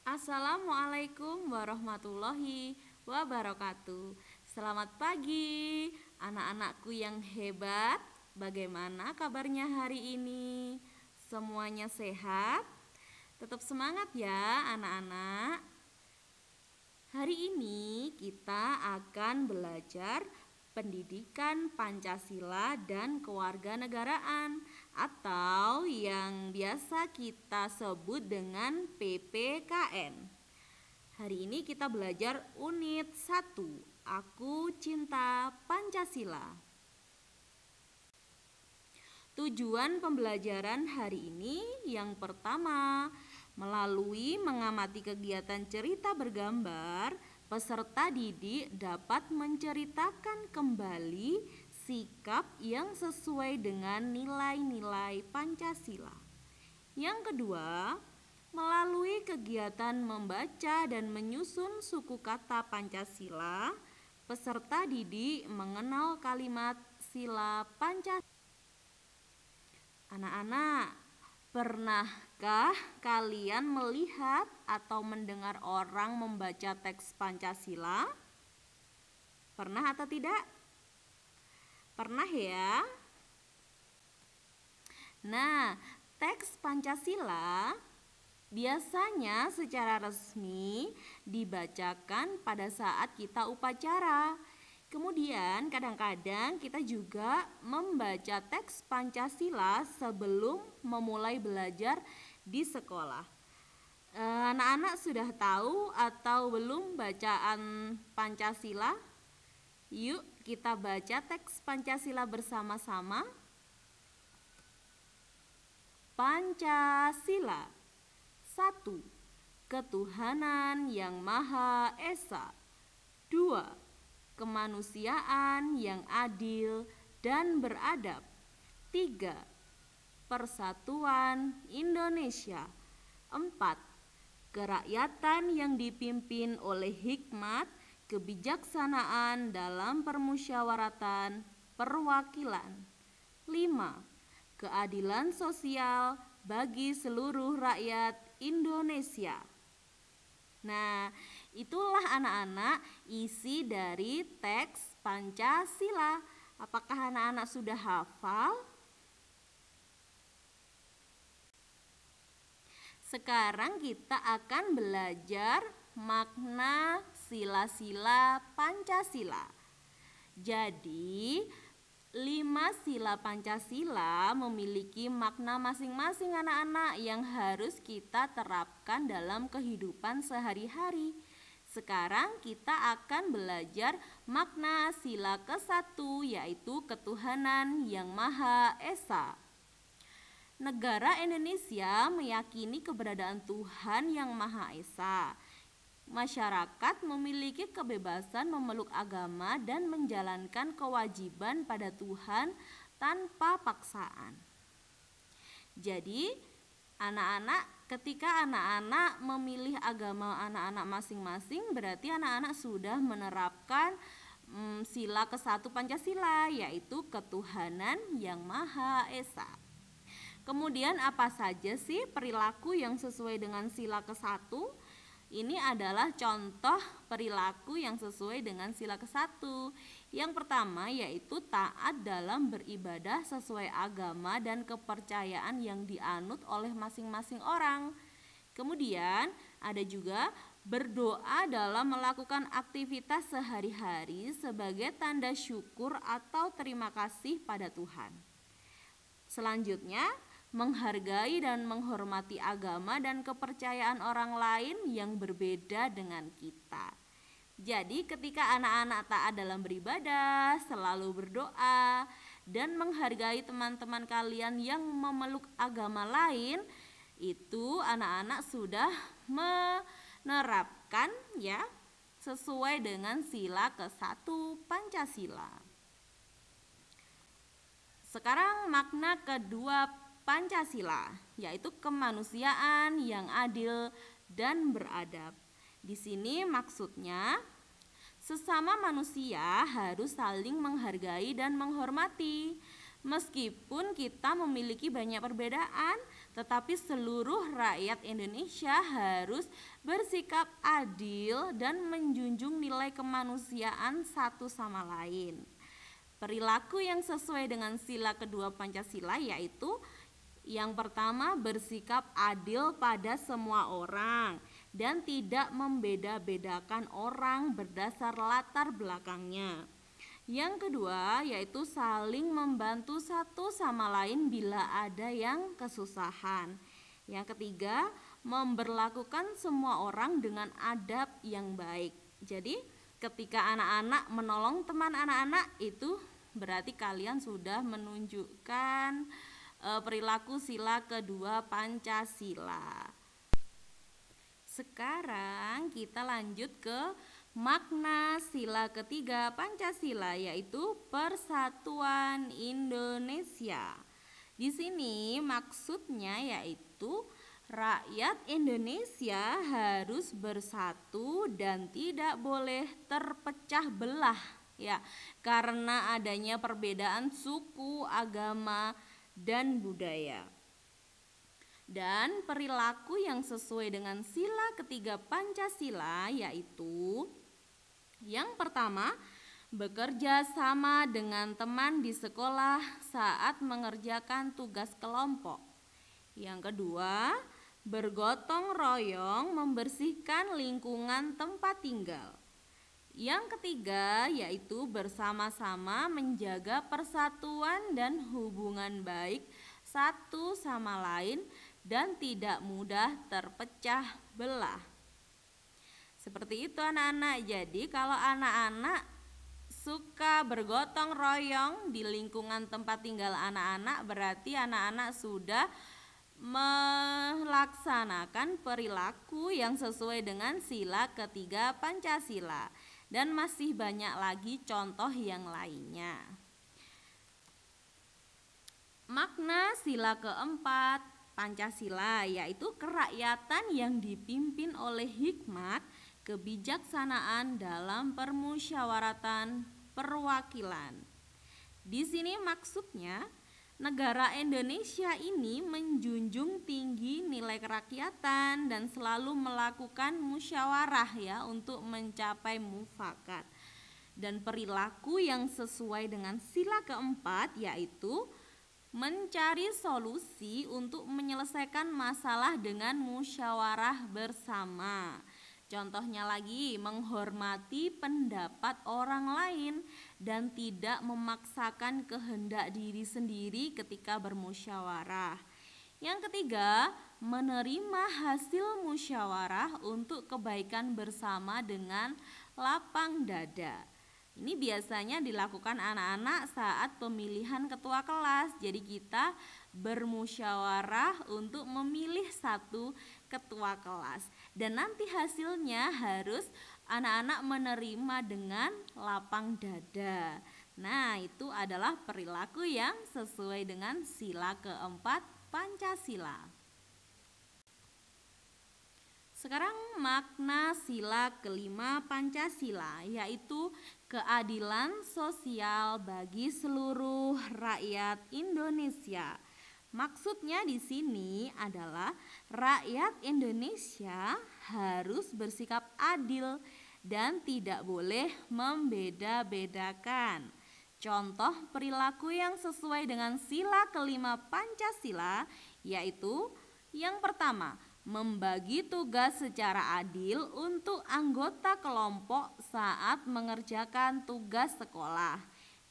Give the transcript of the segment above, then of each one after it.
Assalamualaikum warahmatullahi wabarakatuh. Selamat pagi, anak-anakku yang hebat. Bagaimana kabarnya hari ini? Semuanya sehat? Tetap semangat ya, anak-anak. Hari ini kita akan belajar pendidikan Pancasila dan kewarganegaraan atau yang biasa kita sebut dengan PPKN. Hari ini kita belajar unit 1, Aku Cinta Pancasila. Tujuan pembelajaran hari ini yang pertama, melalui mengamati kegiatan cerita bergambar, peserta didik dapat menceritakan kembali sikap yang sesuai dengan nilai-nilai Pancasila. Yang kedua, melalui kegiatan membaca dan menyusun suku kata Pancasila, peserta didik mengenal kalimat sila Pancasila. Anak-anak, pernahkah kalian melihat atau mendengar orang membaca teks Pancasila? Pernah atau tidak? Pernah ya? Nah, teks Pancasila biasanya secara resmi dibacakan pada saat kita upacara. Kemudian kadang-kadang kita juga membaca teks Pancasila sebelum memulai belajar di sekolah. Anak-anak sudah tahu atau belum bacaan Pancasila? Yuk kita baca teks Pancasila bersama-sama. Pancasila. 1. Ketuhanan yang Maha Esa. 2. Kemanusiaan yang adil dan beradab. 3. Persatuan Indonesia. 4. Kerakyatan yang dipimpin oleh hikmat, kebijaksanaan dalam permusyawaratan perwakilan. 5. Keadilan sosial bagi seluruh rakyat Indonesia. Nah, itulah anak-anak isi dari teks Pancasila. Apakah anak-anak sudah hafal? Sekarang kita akan belajar makna sila-sila Pancasila. Jadi, 5 sila Pancasila memiliki makna masing-masing anak-anak yang harus kita terapkan dalam kehidupan sehari-hari. Sekarang kita akan belajar makna sila ke-1, yaitu ketuhanan yang Maha Esa. Negara Indonesia meyakini keberadaan Tuhan yang Maha Esa. Masyarakat memiliki kebebasan memeluk agama dan menjalankan kewajiban pada Tuhan tanpa paksaan. Jadi, ketika anak-anak memilih agama anak-anak masing-masing, berarti anak-anak sudah menerapkan sila ke-1 Pancasila, yaitu ketuhanan yang Maha Esa. Kemudian apa saja sih perilaku yang sesuai dengan sila ke-1? Ini adalah contoh perilaku yang sesuai dengan sila ke-1. Yang pertama yaitu taat dalam beribadah sesuai agama dan kepercayaan yang dianut oleh masing-masing orang. Kemudian ada juga berdoa dalam melakukan aktivitas sehari-hari sebagai tanda syukur atau terima kasih pada Tuhan. Selanjutnya, menghargai dan menghormati agama dan kepercayaan orang lain yang berbeda dengan kita. Jadi ketika anak-anak taat dalam beribadah, selalu berdoa, dan menghargai teman-teman kalian yang memeluk agama lain, itu anak-anak sudah menerapkan ya sesuai dengan sila ke-1 Pancasila. Sekarang makna kedua Pancasila, yaitu kemanusiaan yang adil dan beradab. Di sini maksudnya sesama manusia harus saling menghargai dan menghormati. Meskipun kita memiliki banyak perbedaan, tetapi seluruh rakyat Indonesia harus bersikap adil dan menjunjung nilai kemanusiaan satu sama lain. Perilaku yang sesuai dengan sila kedua Pancasila yaitu yang pertama, bersikap adil pada semua orang dan tidak membeda-bedakan orang berdasar latar belakangnya. Yang kedua, yaitu saling membantu satu sama lain bila ada yang kesusahan. Yang ketiga, memberlakukan semua orang dengan adab yang baik. Jadi, ketika anak-anak menolong teman anak-anak, itu berarti kalian sudah menunjukkan perilaku sila kedua Pancasila. Sekarang kita lanjut ke makna sila ketiga Pancasila, yaitu Persatuan Indonesia. Di sini maksudnya yaitu rakyat Indonesia harus bersatu dan tidak boleh terpecah belah ya, karena adanya perbedaan suku, agama, dan budaya. Dan perilaku yang sesuai dengan sila ketiga Pancasila yaitu yang pertama, bekerja sama dengan teman di sekolah saat mengerjakan tugas kelompok. Yang kedua, bergotong royong membersihkan lingkungan tempat tinggal. Yang ketiga, yaitu bersama-sama menjaga persatuan dan hubungan baik satu sama lain dan tidak mudah terpecah belah. Seperti itu anak-anak. Jadi kalau anak-anak suka bergotong royong di lingkungan tempat tinggal anak-anak, berarti anak-anak sudah melaksanakan perilaku yang sesuai dengan sila ketiga Pancasila. Dan masih banyak lagi contoh yang lainnya. Makna sila keempat Pancasila yaitu kerakyatan yang dipimpin oleh hikmat, kebijaksanaan dalam permusyawaratan perwakilan. Di sini maksudnya negara Indonesia ini menjunjung tinggi nilai kerakyatan dan selalu melakukan musyawarah ya untuk mencapai mufakat. Dan perilaku yang sesuai dengan sila keempat yaitu mencari solusi untuk menyelesaikan masalah dengan musyawarah bersama. Contohnya lagi, menghormati pendapat orang lain dan tidak memaksakan kehendak diri sendiri ketika bermusyawarah. Yang ketiga, menerima hasil musyawarah untuk kebaikan bersama dengan lapang dada. Ini biasanya dilakukan anak-anak saat pemilihan ketua kelas. Jadi kita bermusyawarah untuk memilih satu ketua kelas. Dan nanti hasilnya harus anak-anak menerima dengan lapang dada. Nah, itu adalah perilaku yang sesuai dengan sila keempat Pancasila. Sekarang makna sila kelima Pancasila yaitu keadilan sosial bagi seluruh rakyat Indonesia. Maksudnya di sini adalah rakyat Indonesia harus bersikap adil dan tidak boleh membeda-bedakan. Contoh perilaku yang sesuai dengan sila kelima Pancasila yaitu yang pertama, membagi tugas secara adil untuk anggota kelompok saat mengerjakan tugas sekolah.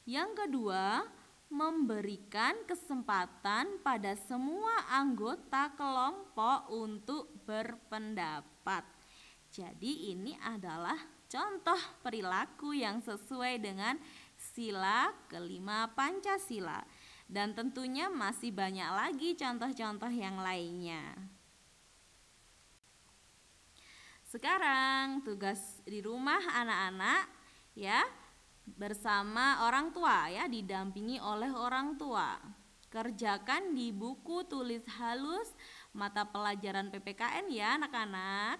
Yang kedua, memberikan kesempatan pada semua anggota kelompok untuk berpendapat. Jadi ini adalah contoh perilaku yang sesuai dengan sila kelima Pancasila. Dan tentunya masih banyak lagi contoh-contoh yang lainnya. Sekarang tugas di rumah anak-anak ya bersama orang tua ya, didampingi oleh orang tua. Kerjakan di buku tulis halus mata pelajaran PPKN ya anak-anak.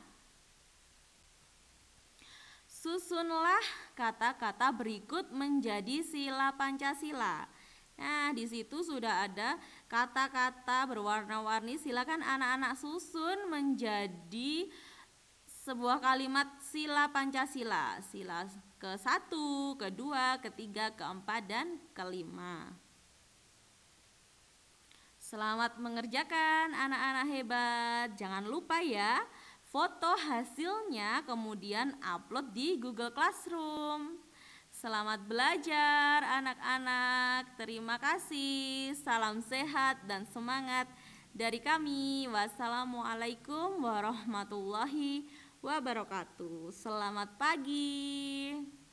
Susunlah kata-kata berikut menjadi sila Pancasila. Nah, di situ sudah ada kata-kata berwarna-warni. Silakan anak-anak susun menjadi sebuah kalimat sila Pancasila. Sila ke-1, kedua, ketiga, keempat, dan kelima. Selamat mengerjakan anak-anak hebat. Jangan lupa ya, foto hasilnya kemudian upload di Google Classroom. Selamat belajar anak-anak. Terima kasih. Salam sehat dan semangat dari kami. Wassalamualaikum warahmatullahi wabarakatuh. Selamat pagi.